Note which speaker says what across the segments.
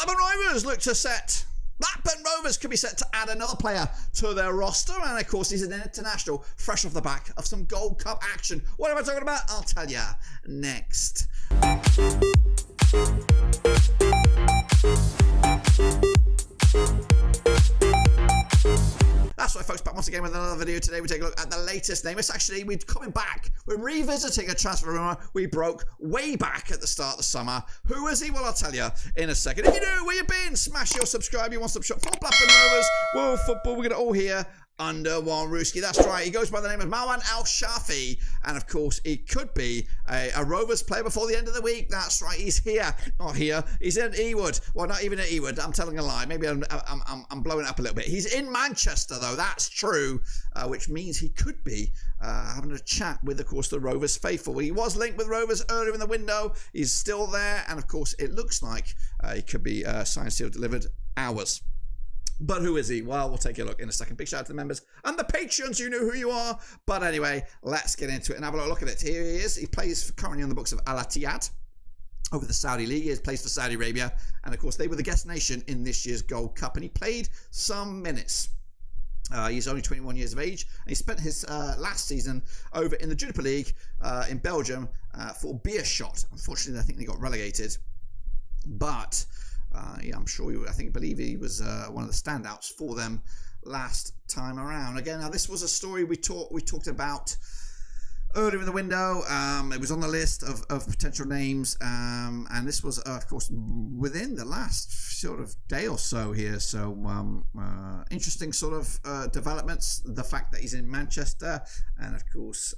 Speaker 1: Blackburn Rovers look to set. Blackburn Rovers could be set to add another player to their roster, and of course he's an international, fresh off the back of some Gold Cup action. What am I talking about? I'll tell ya next. That's right, folks, back once again with another video. Today we take a look at the latest name. It's actually, we're coming back. We're revisiting a transfer rumour we broke way back at the start of the summer. Who is he? Well, I'll tell you in a second. If you know where you've been, smash your subscribe, your one-stop shop for Blackburn Rovers, World Football. We're going to all hear under one Rooski. That's right. He goes by the name of Marwan Al-Sahafi, and of course, he could be a Rovers player before the end of the week. That's right. He's here, not here. He's in Ewood. Well, not even at Ewood. I'm telling a lie. Maybe I'm blowing it up a little bit. He's in Manchester, though. That's true, which means he could be having a chat with, of course, the Rovers faithful. He was linked with Rovers earlier in the window. He's still there, and of course, it looks like he could be signed, sealed, delivered hours. But who is he? Well, we'll take a look in a second. Big shout out to the members and the Patreons. You know who you are. But anyway, let's get into it and have a look at it. Here he is. He plays currently on the books of Al Ittihad over the Saudi League. He plays for Saudi Arabia. And of course, they were the guest nation in this year's Gold Cup. And he played some minutes. He's only 21 years of age. And he spent his last season over in the Juniper League in Belgium for Beerschot. Unfortunately, I think they got relegated. But yeah, I'm sure believe he was one of the standouts for them last time around. Again, now this was a story we talked about earlier in the window. It was on the list of potential names, and this was of course within the last sort of day or so here. So interesting sort of developments. The fact that he's in Manchester, and of course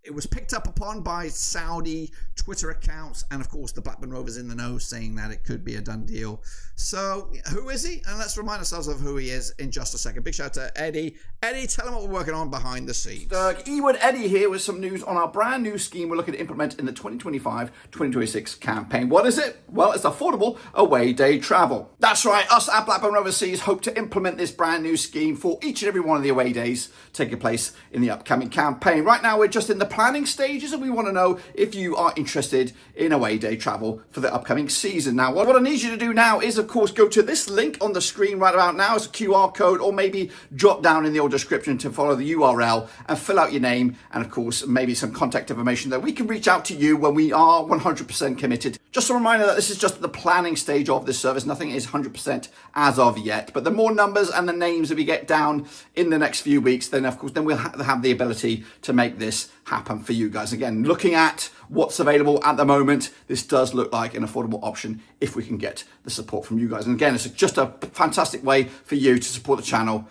Speaker 1: it was picked up upon by Saudi Twitter accounts, and of course the Blackburn Rovers in the know, saying that it could be a done deal. So who is he? And let's remind ourselves of who he is in just a second. Big shout out to Eddie. Eddie, tell him what we're working on behind the scenes.
Speaker 2: Ewood Eddie here with some news on our brand new scheme we're looking to implement in the 2025-2026 campaign. What is it? Well, it's affordable away day travel. That's right, us at Blackburn Roverseas hope to implement this brand new scheme for each and every one of the away days taking place in the upcoming campaign. Right now we're just in the planning stages, and we want to know if you are interested in away day travel for the upcoming season. Now, what I need you to do now is, of course, go to this link on the screen right about now. It's a QR code, or maybe drop down in the old description to follow the URL and fill out your name and, of course, maybe some contact information that we can reach out to you when we are 100% committed. Just a reminder that this is just the planning stage of this service. Nothing is 100% as of yet. But the more numbers and the names that we get down in the next few weeks, then, of course, then we'll have the ability to make this happen for you guys. Again, looking at what's available at the moment, this does look like an affordable option if we can get the support from you guys. And again, it's just a fantastic way for you to support the channel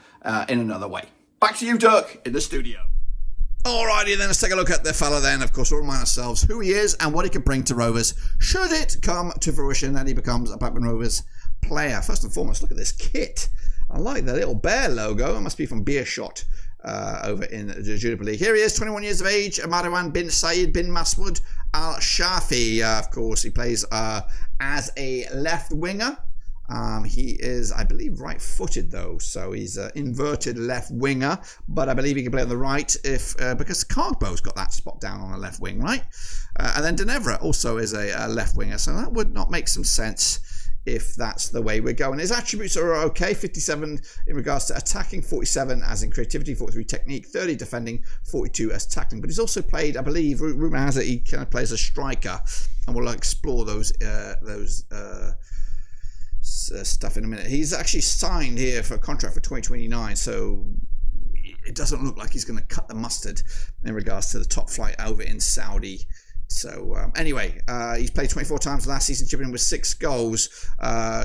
Speaker 2: in another way. Back to you, Dirk, in the studio.
Speaker 1: Alrighty then, let's take a look at the fella then. Of course, we'll remind ourselves who he is and what he can bring to Rovers should it come to fruition and he becomes a Blackburn Rovers player. First and foremost, look at this kit. I like the little bear logo. It must be from Beerschot over in the Juniper League. Here he is, 21 years of age, Marwan bin Saeed bin Maswood Al-Sahafi. Of course, he plays as a left winger. He is, I believe, right-footed though, so he's an inverted left winger, but I believe he can play on the right if because Cargbo's got that spot down on the left wing, right? And then Denevra also is a left winger, so that would not make some sense if that's the way we're going. His attributes are okay: 57 in regards to attacking, 47 as in creativity, 43 technique, 30 defending, 42 as tackling. But he's also played, I believe, rumour has it, he kind of plays a striker, and we'll explore those stuff in a minute. He's actually signed here for a contract for 2029, so it doesn't look like he's going to cut the mustard in regards to the top flight over in Saudi. So anyway, he's played 24 times last season, chipping in with 6 goals,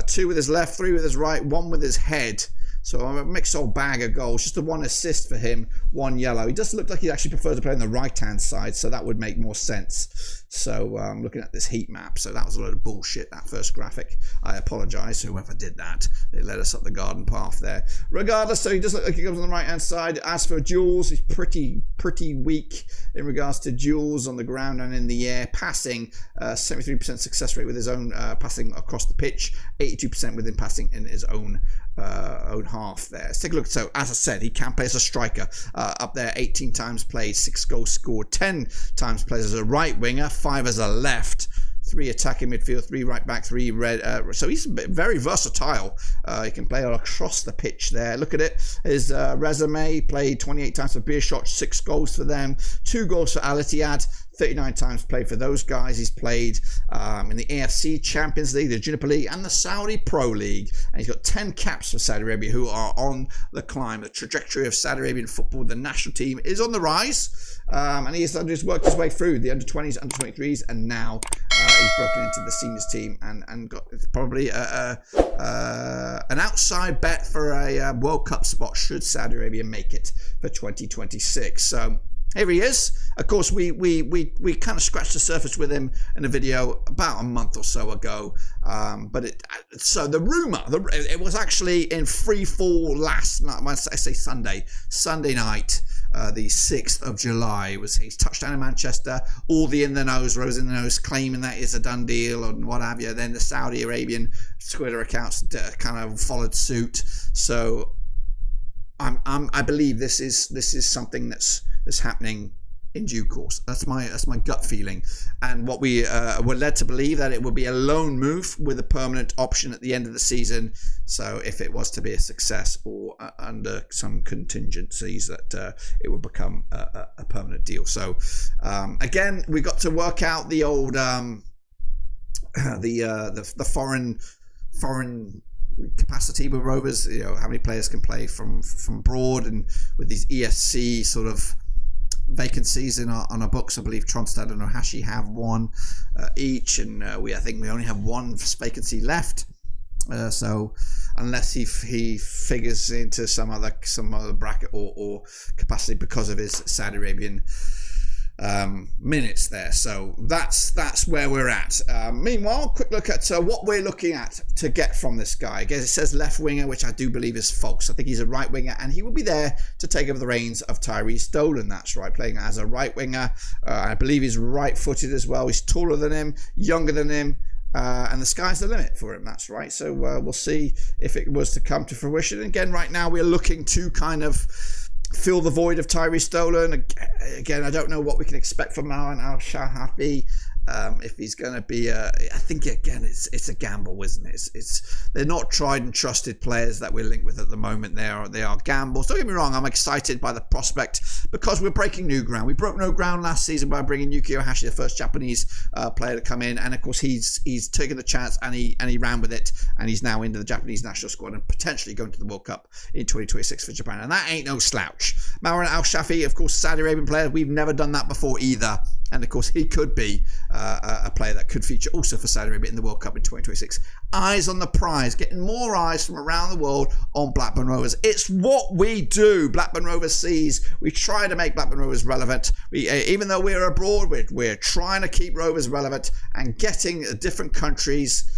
Speaker 1: 2 with his left, 3 with his right, 1 with his head. So a mixed old bag of goals. Just the 1 assist for him, 1 yellow. He does look like he actually prefers to play on the right-hand side, so that would make more sense. So I'm looking at this heat map. So that was a load of bullshit, that first graphic. I apologise to whoever did that. They led us up the garden path there. Regardless, so he does look like he comes on the right-hand side. As for duels, he's pretty weak in regards to duels on the ground and in the air. Passing, 73% success rate with his own passing across the pitch. 82% with him passing in his own half there. Let's take a look. So as I said, he can play as a striker, up there, 18 times played, 6 goals scored, 10 times played as a right winger, 5 as a left, 3 attacking midfield, 3 right back, 3 red. So he's very versatile. He can play across the pitch there. Look at it. His resume: played 28 times for Beershot, 6 goals for them, 2 goals for Al Ittihad. 39 times played for those guys. He's played in the AFC Champions League, the Juniper League, and the Saudi Pro League. And he's got 10 caps for Saudi Arabia, who are on the climb. The trajectory of Saudi Arabian football, the national team, is on the rise. And he has just worked his way through the under-20s, under-23s, and now he's broken into the seniors team and got probably an outside bet for a World Cup spot should Saudi Arabia make it for 2026. So here he is. Of course, we kind of scratched the surface with him in a video about a month or so ago. So the rumour, it was actually in free fall last night. I say Sunday night, the 6th of July. Was his touchdown in Manchester. All the in the nose claiming that it's a done deal and what have you. Then the Saudi Arabian Twitter accounts kind of followed suit. So I believe this is something that's happening in due course. That's my gut feeling, and what we were led to believe, that it would be a loan move with a permanent option at the end of the season. So if it was to be a success, or under some contingencies, that it would become a permanent deal. So again, we got to work out the old the foreign capacity with Rovers, how many players can play from abroad, and with these ESC sort of vacancies on our books. I believe Tronstad and Ohashi have 1 each, and I think we only have 1 vacancy left. So unless he figures into some other bracket or capacity because of his Saudi Arabian minutes there. So that's where we're at. Meanwhile, quick look at what we're looking at to get from this guy. Again, it says left winger, which I do believe is false. I think he's a right winger, and he will be there to take over the reins of Tyree Stolen. That's right, playing as a right winger. I believe he's right-footed as well. He's taller than him, younger than him, and the sky's the limit for him. That's right. So we'll see if it was to come to fruition. Again, right now we're looking to kind of fill the void of Tyree Stolen. Again, I don't know what we can expect from Marwan Al-Sahafi. If he's going to be I think again it's a gamble, isn't it? They're not tried and trusted players that we're linked with at the moment. They are gambles. Don't get me wrong, I'm excited by the prospect because we're breaking new ground. We broke no ground last season by bringing Yuki Ohashi, the first Japanese player to come in, and of course he's taken the chance and he ran with it, and he's now into the Japanese national squad and potentially going to the World Cup in 2026 for Japan, and that ain't no slouch. Marwan Al-Sahafi, of course, Saudi Arabian player. We've never done that before either. And of course, he could be a player that could feature also for Saudi Arabia in the World Cup in 2026. Eyes on the prize, getting more eyes from around the world on Blackburn Rovers. It's what we do. Blackburn Roverseas. We try to make Blackburn Rovers relevant. Even though we're abroad, we're trying to keep Rovers relevant and getting different countries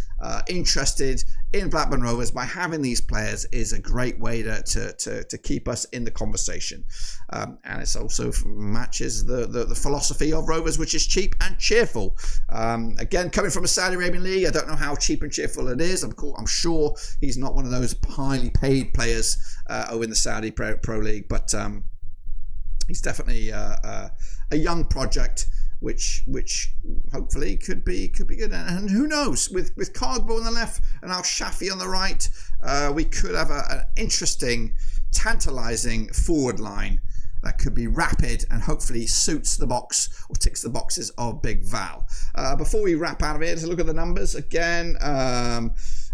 Speaker 1: interested in Blackburn Rovers by having these players is a great way to keep us in the conversation, and it's also matches the philosophy of Rovers, which is cheap and cheerful. Again, coming from a Saudi Arabian league, I don't know how cheap and cheerful it is. I'm sure he's not one of those highly paid players over in the Saudi Pro League, but he's definitely a young project which hopefully could be good. And who knows, with Cardbo on the left and Al-Sahafi on the right, we could have an interesting, tantalizing forward line that could be rapid and hopefully suits the box or ticks the boxes of Big Val. Before we wrap out of it, let's look at the numbers again.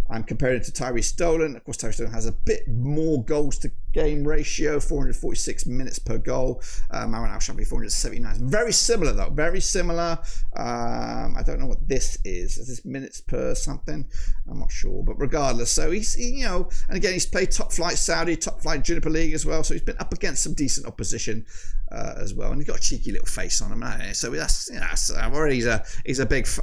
Speaker 1: I'm comparing it to Tyree Stolen. Of course, Tyree Stolen has a bit more goals to game ratio, 446 minutes per goal. Marwan Al-Sahafi, 479. Very similar though, very similar. I don't know what this is. Is this minutes per something? I'm not sure, but regardless. So and again, he's played top flight Saudi, top flight Juniper League as well. So he's been up against some decent opposition as well, and he's got a cheeky little face on him. So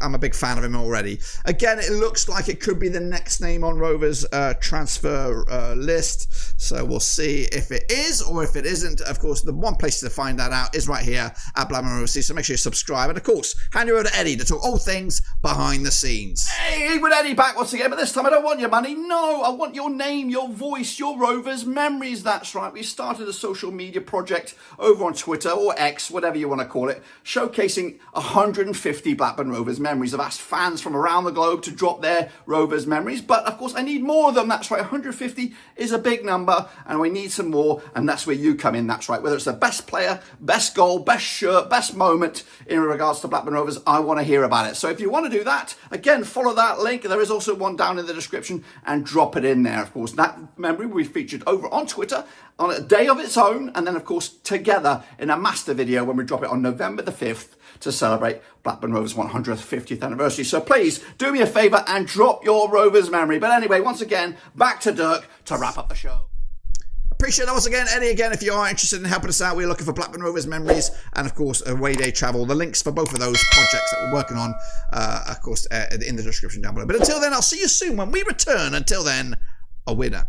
Speaker 1: I'm a big fan of him already. Again, it looks like it could be the next name on Rovers transfer list. So we'll see if it is or if it isn't. Of course, the one place to find that out is right here at Blackburn Rovers. So make sure you subscribe, and of course, hand you over to Eddie to talk all things behind the scenes.
Speaker 2: Hey, with Eddie back once once again, but this time I don't want your money. No, I want your name, your voice, your Rovers memories. That's right. We started a social media project over on Twitter or X, whatever you want to call it, showcasing 150 Blackburn Rovers memories. I've asked fans from around the globe to drop their Rovers memories, but of course I need more of them. That's right. 150 is a big number and we need some more, and that's where you come in. That's right. Whether it's the best player, best goal, best shirt, best moment in regards to Blackburn Rovers, I want to hear about it. So if you want to do that, again, follow that link. There is also one down in the description, and drop it in there. Of course, that memory will be featured over on Twitter on a day of its own, and then of course together in a master video when we drop it on November the 5th to celebrate Blackburn Rovers 150th anniversary. So please do me a favour and drop your Rovers memory. But anyway, once again, back to Dirk to wrap up the show.
Speaker 1: Appreciate that once again, Eddie. Again, if you are interested in helping us out, we're looking for Blackburn Rovers memories and, of course, away day travel. The links for both of those projects that we're working on, of course, in the description down below. But until then, I'll see you soon when we return. Until then, a winner.